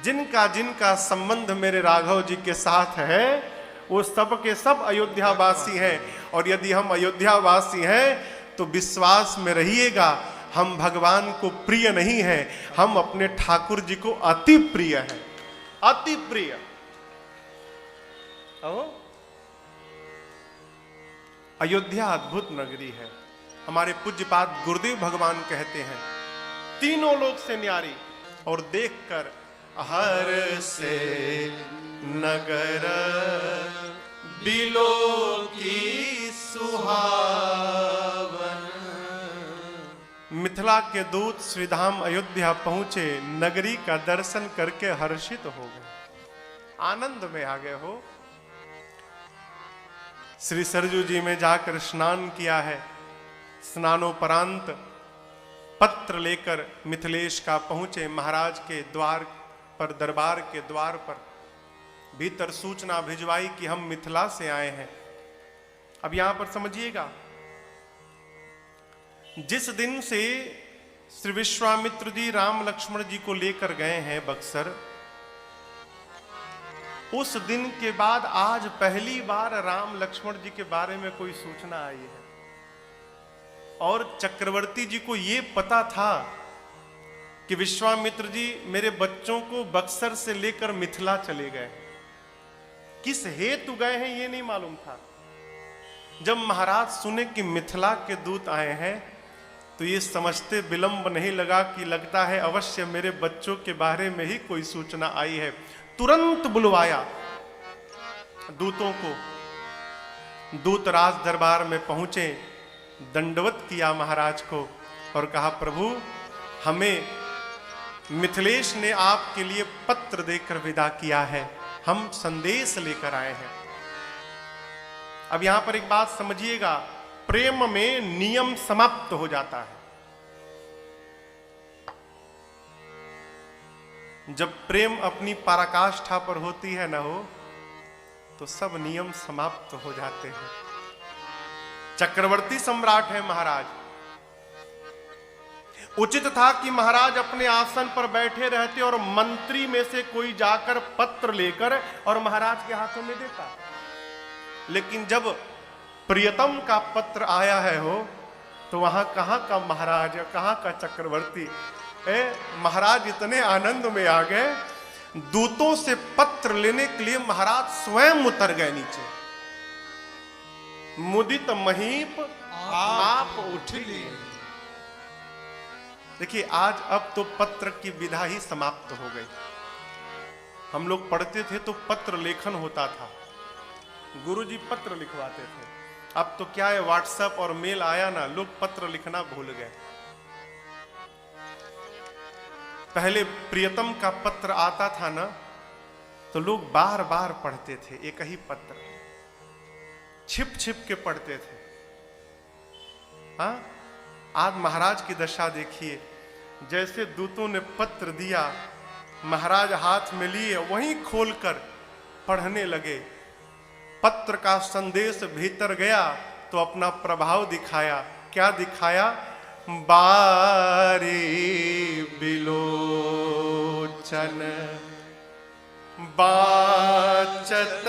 Speaker 1: जिनका जिनका संबंध मेरे राघव जी के साथ है, वो सब के सब अयोध्या वासी हैं। और यदि हम अयोध्या वासी हैं तो विश्वास में रहिएगा, हम भगवान को प्रिय नहीं हैं, हम अपने ठाकुर जी को अति प्रिय हैं, अति प्रिय। अयोध्या अद्भुत नगरी है। हमारे पूज्यपाद गुरुदेव भगवान कहते हैं, तीनों लोक से न्यारी, और देखकर हर से नगर बिलो की सुहावन। मिथिला के दूत श्रीधाम अयोध्या पहुंचे, नगरी का दर्शन करके हर्षित हो गए, आनंद में आ गए हो। श्री सरजू जी में जाकर स्नान किया है। स्नानोपरांत पत्र लेकर मिथिलेश का पहुंचे महाराज के द्वार पर, दरबार के द्वार पर। भीतर सूचना भिजवाई कि हम मिथिला से आए हैं। अब यहां पर समझिएगा, जिस दिन से श्री विश्वामित्र जी राम लक्ष्मण जी को लेकर गए हैं बक्सर, उस दिन के बाद आज पहली बार राम लक्ष्मण जी के बारे में कोई सूचना आई है। और चक्रवर्ती जी को यह पता था कि विश्वामित्र जी मेरे बच्चों को बक्सर से लेकर मिथिला चले गए। किस हेतु गए हैं ये नहीं मालूम था। जब महाराज सुने कि मिथिला के दूत आए हैं, तो ये समझते विलंब नहीं लगा कि लगता है अवश्य मेरे बच्चों के बारे में ही कोई सूचना आई है। तुरंत बुलवाया दूतों को। दूत राज दरबार में पहुंचे, दंडवत किया महाराज को और कहा, प्रभु हमें मिथिलेश ने आपके लिए पत्र देकर विदा किया है, हम संदेश लेकर आए हैं। अब यहां पर एक बात समझिएगा, प्रेम में नियम समाप्त हो जाता है। जब प्रेम अपनी पराकाष्ठा पर होती है ना हो, तो सब नियम समाप्त हो जाते हैं। चक्रवर्ती सम्राट है महाराज। उचित था कि महाराज अपने आसन पर बैठे रहते और मंत्री में से कोई जाकर पत्र लेकर और महाराज के हाथों में देता। लेकिन जब प्रियतम का पत्र आया है हो, तो वहां कहां का महाराज, कहां का चक्रवर्ती। महाराज इतने आनंद में आ गए, दूतों से पत्र लेने के लिए महाराज स्वयं उतर गए नीचे। मुदित महीप आप उठ लिए। देखिए, आज अब तो पत्र की विधा ही समाप्त हो गई। हम लोग पढ़ते थे तो पत्र लेखन होता था, गुरुजी पत्र लिखवाते थे। अब तो क्या है, व्हाट्सएप और मेल आया ना, लोग पत्र लिखना भूल गए। पहले प्रियतम का पत्र आता था ना, तो लोग बार बार पढ़ते थे एक ही पत्र, छिप छिप के पढ़ते थे। हाँ, आज महाराज की दशा देखिए। जैसे दूतों ने पत्र दिया, महाराज हाथ में लिए वहीं खोलकर पढ़ने लगे। पत्र का संदेश भीतर गया तो अपना प्रभाव दिखाया। क्या दिखाया? बारी बिलोचन बाचत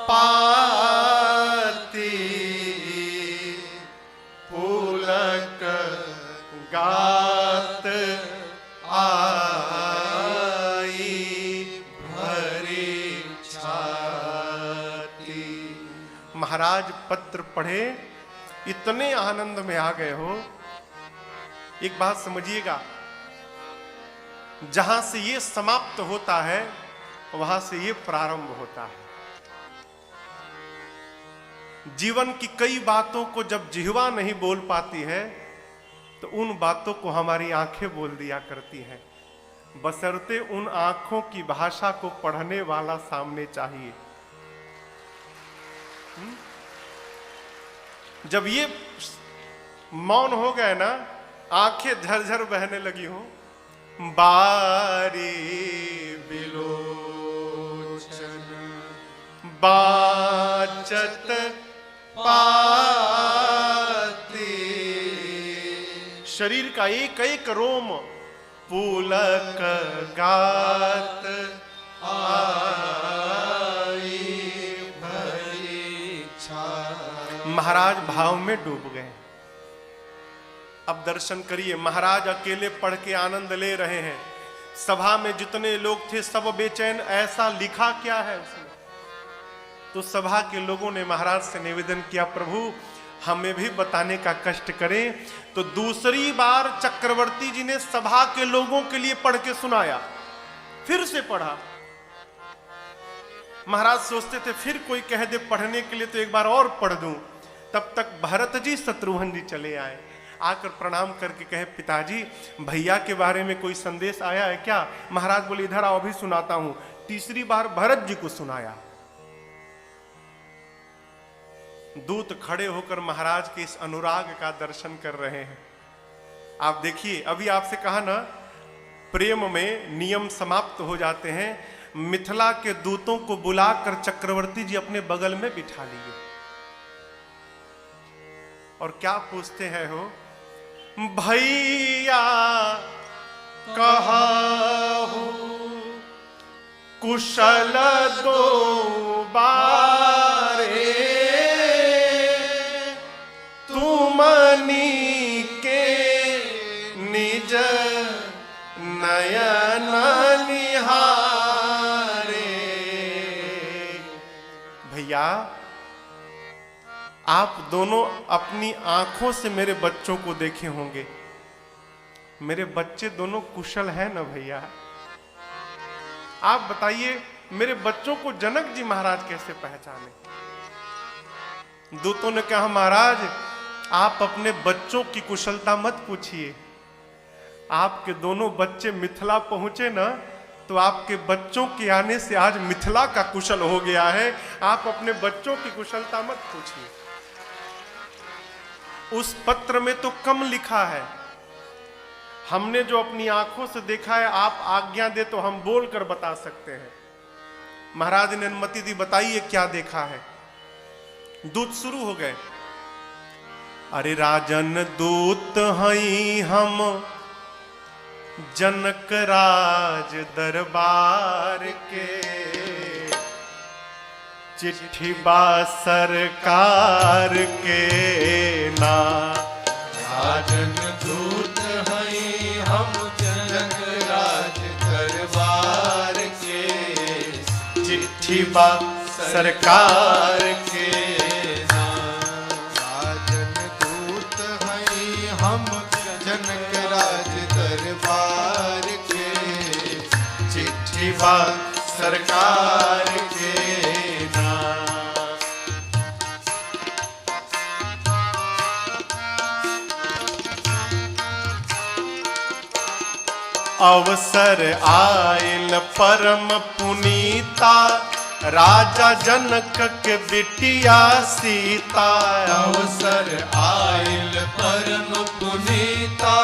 Speaker 1: पाती पुलक गात आई भरी छाती। महाराज पत्र पढ़े, इतने आनंद में आ गए हो। एक बात समझिएगा, जहां से ये समाप्त होता है वहां से ये प्रारंभ होता है। जीवन की कई बातों को जब जिह्वा नहीं बोल पाती है, तो उन बातों को हमारी आंखें बोल दिया करती हैं, बशर्ते उन आंखों की भाषा को पढ़ने वाला सामने चाहिए। जब ये मौन हो गए ना, आंखें झरझर बहने लगी हो। बारी बिलोचन बाचत पाती, शरीर का एक एक रोम पुलक गात आई भरी छाई। महाराज भाव में डूब गए। अब दर्शन करिए, महाराज अकेले पढ़ के आनंद ले रहे हैं। सभा में जितने लोग थे सब बेचैन। ऐसा लिखा क्या है उसमें? तो सभा के लोगों ने महाराज से निवेदन किया, प्रभु हमें भी बताने का कष्ट करें। तो दूसरी बार चक्रवर्ती जी ने सभा के लोगों के लिए पढ़ के सुनाया। फिर से पढ़ा। महाराज सोचते थे फिर कोई कह दे पढ़ने के लिए तो एक बार और पढ़ दूं। तब तक भरत जी शत्रुघ्न जी चले आए। आकर प्रणाम करके कहे, पिताजी भैया के बारे में कोई संदेश आया है क्या? महाराज बोले, इधर आओ अभी सुनाता हूं। तीसरी बार भरत जी को सुनाया। दूत खड़े होकर महाराज के इस अनुराग का दर्शन कर रहे हैं। आप देखिए, अभी आपसे कहा ना, प्रेम में नियम समाप्त हो जाते हैं। मिथिला के दूतों को बुलाकर चक्रवर्ती जी अपने बगल में बिठा लिए और क्या पूछते हैं हो? भैया कहू कुशल दो बारे, तुमनी के निज नयन निहारे। भैया आप दोनों अपनी आंखों से मेरे बच्चों को देखे होंगे। मेरे बच्चे दोनों कुशल हैं ना भैया? आप बताइए मेरे बच्चों को जनक जी महाराज कैसे पहचाने? दूतों ने कहा, महाराज आप अपने बच्चों की कुशलता मत पूछिए। आपके दोनों बच्चे मिथिला पहुंचे ना, तो आपके बच्चों के आने से आज मिथिला का कुशल हो गया है। आप अपने बच्चों की कुशलता मत पूछिए। उस पत्र में तो कम लिखा है। हमने जो अपनी आंखों से देखा है, आप आज्ञा दे तो हम बोलकर बता सकते हैं। महाराज ने अनुमति दी, बताइए क्या देखा है। दूत शुरू हो गए। अरे राजन दूत हई हम जनक राज दरबार के, चिट्ठी बा सरकार के ना।
Speaker 2: राजन दूत हई हम जनक राज दरबार के,
Speaker 1: चिट्ठी बा सरकार के
Speaker 2: ना। राजन दूत हई हम जनक राज दरबार के,
Speaker 1: चिट्ठी बा सरकार के ना। अवसर आयल परम पुनीता, राजा जनक के बिटिया सीता।
Speaker 2: अवसर आयल परम पुनीता,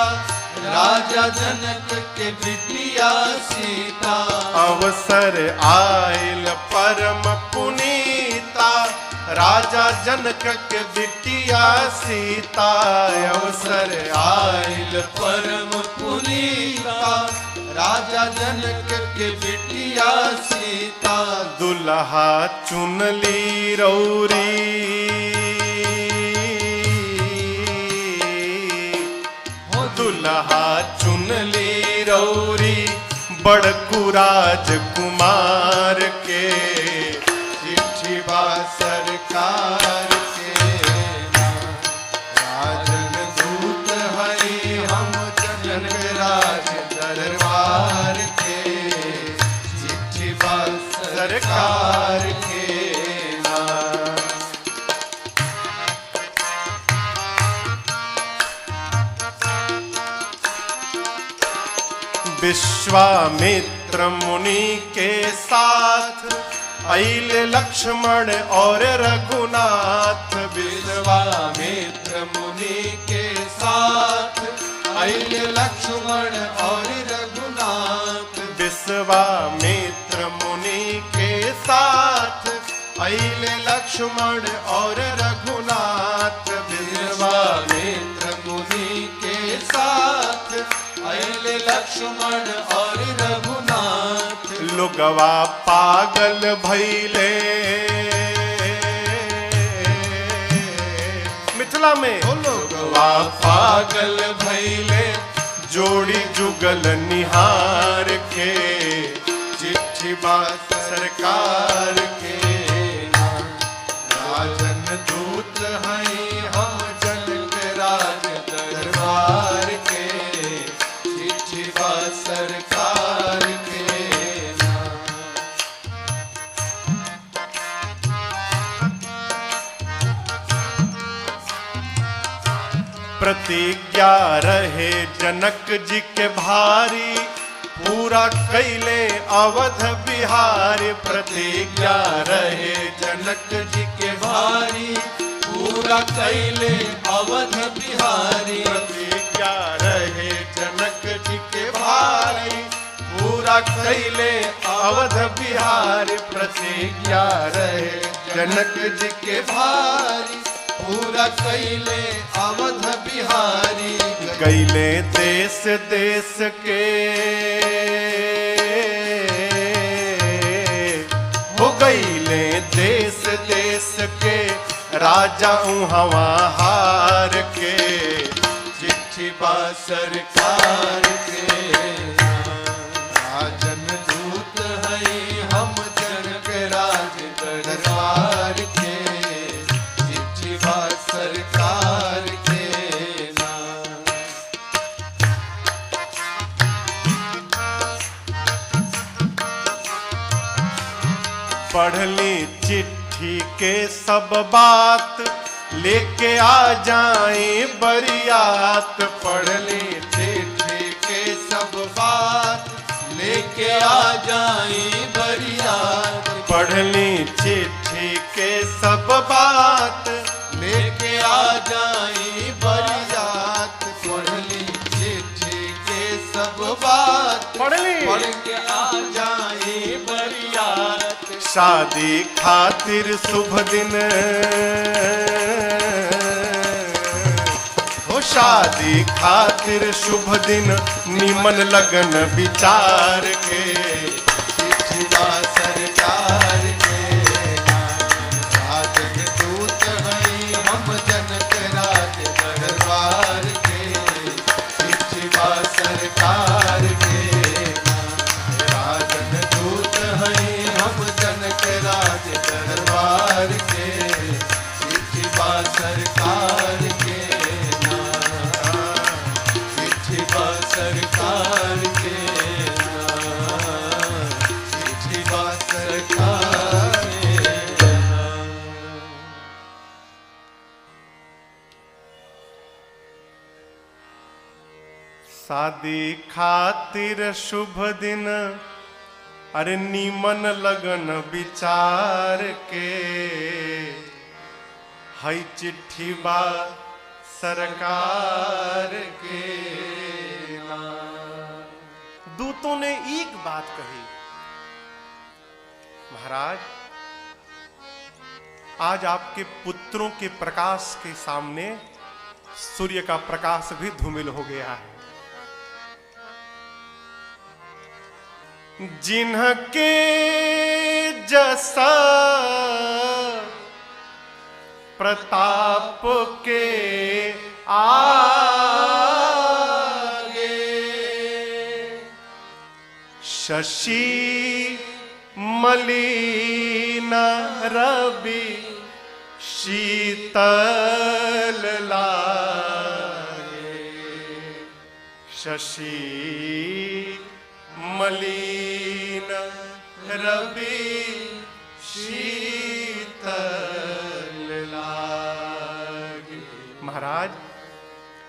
Speaker 2: राजा जनक के बिटिया सीता।
Speaker 1: अवसर आयल परम पुनीता, राजा जनक के बिटिया सीता।
Speaker 2: अवसर आयल परम पुनीता, राजा जनक के बिटिया सीता।
Speaker 1: दुल्हा चुन ली रौरी, दुल्हा चुन ली रौरी, बड़कू राजकुमार के।
Speaker 2: चिट्ठी बा सरकार के ना। राजन दूत हई हम जनक राज दरबार के, चिट्ठी बा सरकार के ना।
Speaker 1: विश्वामित्र मुनि के साथ अइले लक्ष्मण और रघुनाथ।
Speaker 2: विश्वामित्र मुनि के साथ अइले लक्ष्मण और रघुनाथ,
Speaker 1: विश्वामित्र मुनि के साथ,
Speaker 2: अइले लक्ष्मण और रघुनाथ, विश्वामित्र मुनि के साथ, अइले लक्ष्मण और रघुनाथ।
Speaker 1: लोगवा पागल भइले मिथिला में,
Speaker 2: लोगवा पागल भइले,
Speaker 1: जोड़ी जुगल निहार के,
Speaker 2: चिट्ठी बा सरकार के नाम। राजन दूत हैं हम जनक राज दरबार के, चिट्ठी बा सरकार के नाम।
Speaker 1: प्रतिज्ञा रहे जनक जी के भारी, पूरा कैले अवध बिहारी।
Speaker 2: प्रतिज्ञा रहे जनक जी के भारी, पूरा कैले अवध बिहारी।
Speaker 1: प्रतिज्ञा
Speaker 2: रहे जनक जी के भारी, पूरा कैले अवध बिहारी। प्रतिज्ञा रहे जनक जी के भारी, पूरा कैले अवध बिहारी।
Speaker 1: कैले देश देश के हो, गईले देश देश के राजा हवा हार के,
Speaker 2: चिट्ठी बा सरकार के राजन दूत हैं हम जनक राज दरबार के, चिट्ठी बा सरकार के नाम।
Speaker 1: पढ़ली चिट्ठी के सब बात, लेके आ जाए बरियात।
Speaker 2: पढ़ली चिट्ठी के सब बात, लेके आ जाए बरियात।
Speaker 1: पढ़ली चिट्ठी के सब बात,
Speaker 2: लेके आ जाए बरियात। पढ़ली चिट्ठी के सब बात,
Speaker 1: पढ़ली
Speaker 2: पढ़ के आ जाए बरियात।
Speaker 1: शादी खातिर शुभ दिन हो, शादी खातिर शुभ दिन, निमन लगन विचार के,
Speaker 2: चिट्ठी बा सरकार के नाम। राजन दूत हैं हम जनक राज दरबार के, चिट्ठी बा सरकार के नाम। राजन दूत हैं हम जनक राज दरबार के, चिट्ठी बा सरकार के नाम। चिट्ठी बा सरकार के नाम, चिट्ठी बा सरकार के नाम।
Speaker 1: शादी खातिर शुभ दिन, अरे नीमन लगन विचार के, हई चिट्ठी बा सरकार के नाम। दूतों ने एक बात कही, महाराज आज आपके पुत्रों के प्रकाश के सामने सूर्य का प्रकाश भी धूमिल हो गया है। जिनके जैसा प्रताप के आगे, शशि मलिन रवि शीतल लागे। शशि मलिन रवि शीतल लागे। महाराज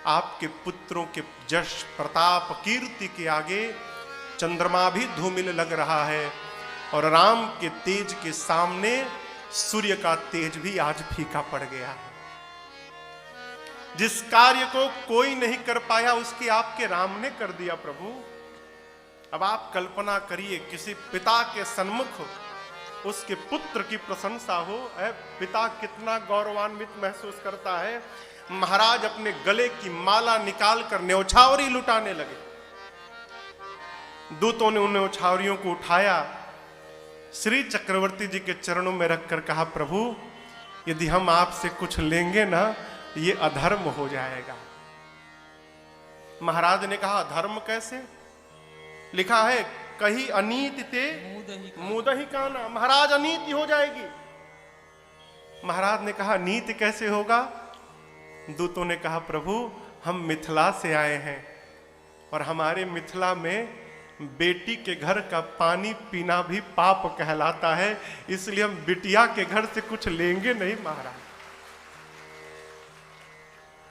Speaker 1: आपके पुत्रों के यश प्रताप कीर्ति के आगे चंद्रमा भी धूमिल लग रहा है, और राम के तेज के सामने सूर्य का तेज भी आज फीका पड़ गया है। जिस कार्य को कोई नहीं कर पाया उसकी आपके राम ने कर दिया प्रभु। अब आप कल्पना करिए किसी पिता के सन्मुख उसके पुत्र की प्रशंसा हो, पिता कितना गौरवान्वित महसूस करता है। महाराज अपने गले की माला निकालकर न्यौछावरी लुटाने लगे। दूतों ने उन न्यौछावरियों को उठाया, श्री चक्रवर्ती जी के चरणों में रखकर कहा, प्रभु यदि हम आपसे कुछ लेंगे ना ये अधर्म हो जाएगा। महाराज ने कहा, धर्म कैसे? लिखा है, कही अनीति ते मुदहि काना। महाराज अनीति हो जाएगी। महाराज ने कहा, नीति कैसे होगा? दूतों ने कहा, प्रभु हम मिथिला से आए हैं और हमारे मिथिला में बेटी के घर का पानी पीना भी पाप कहलाता है, इसलिए हम बिटिया के घर से कुछ लेंगे नहीं महाराज।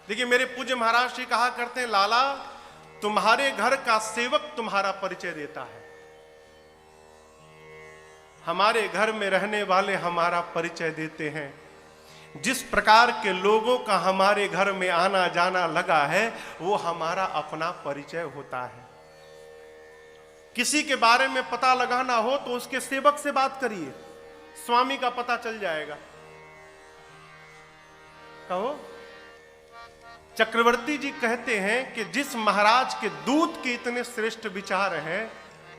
Speaker 1: देखिए मेरे पूज्य महाराज जी कहा करते हैं, लाला तुम्हारे घर का सेवक तुम्हारा परिचय देता है, हमारे घर में रहने वाले हमारा परिचय देते हैं। जिस प्रकार के लोगों का हमारे घर में आना जाना लगा है वो हमारा अपना परिचय होता है। किसी के बारे में पता लगाना हो तो उसके सेवक से बात करिए, स्वामी का पता चल जाएगा। कहो। चक्रवर्ती जी कहते हैं कि जिस महाराज के दूत के इतने श्रेष्ठ विचार हैं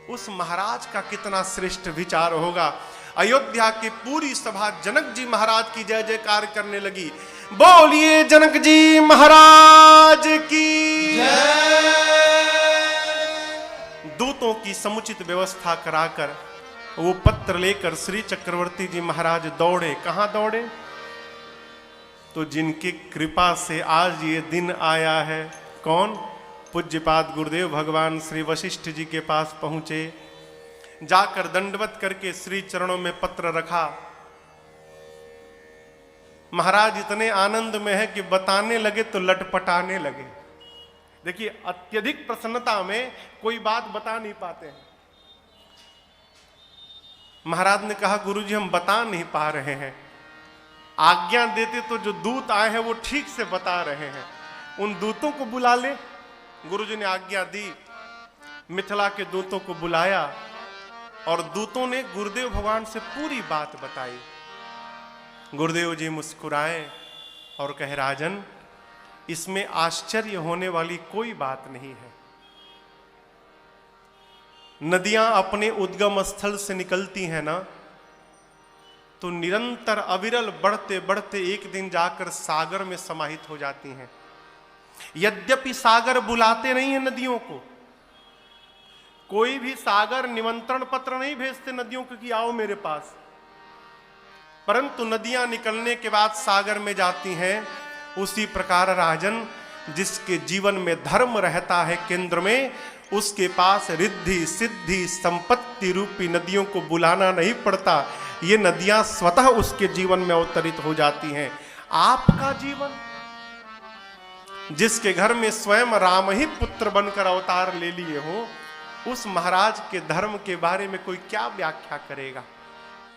Speaker 1: उस महाराज का कितना श्रेष्ठ विचार होगा। अयोध्या की पूरी सभा जनक जी महाराज की जय जयकार करने लगी। बोलिए जनक जी महाराज की जय। दूतों की समुचित व्यवस्था कराकर वो पत्र लेकर श्री चक्रवर्ती जी महाराज दौड़े। कहां दौड़े? तो जिनकी कृपा से आज ये दिन आया है, कौन? पूज्यपाद गुरुदेव भगवान श्री वशिष्ठ जी के पास पहुंचे, जाकर दंडवत करके श्री चरणों में पत्र रखा। महाराज इतने आनंद में है कि बताने लगे तो लटपटाने लगे। देखिए अत्यधिक प्रसन्नता में कोई बात बता नहीं पाते हैं। महाराज ने कहा, गुरुजी हम बता नहीं पा रहे हैं, आज्ञा देते तो जो दूत आए हैं वो ठीक से बता रहे हैं, उन दूतों को बुला ले। गुरुजी ने आज्ञा दी, मिथिला के दूतों को बुलाया और दूतों ने गुरुदेव भगवान से पूरी बात बताई। गुरुदेव जी मुस्कुराए और कहे, राजन इसमें आश्चर्य होने वाली कोई बात नहीं है। नदियां अपने उद्गम स्थल से निकलती हैं ना तो निरंतर अविरल बढ़ते बढ़ते एक दिन जाकर सागर में समाहित हो जाती हैं। यद्यपि सागर बुलाते नहीं है नदियों को, कोई भी सागर निमंत्रण पत्र नहीं भेजते नदियों को कि आओ मेरे पास, परंतु नदियां निकलने के बाद सागर में जाती हैं। उसी प्रकार राजन जिसके जीवन में धर्म रहता है केंद्र में, उसके पास रिद्धि सिद्धि संपत्ति रूपी नदियों को बुलाना नहीं पड़ता, ये नदियां स्वतः उसके जीवन में अवतरित हो जाती हैं। आपका जीवन, जिसके घर में स्वयं राम ही पुत्र बनकर अवतार ले लिए हो, उस महाराज के धर्म के बारे में कोई क्या व्याख्या करेगा?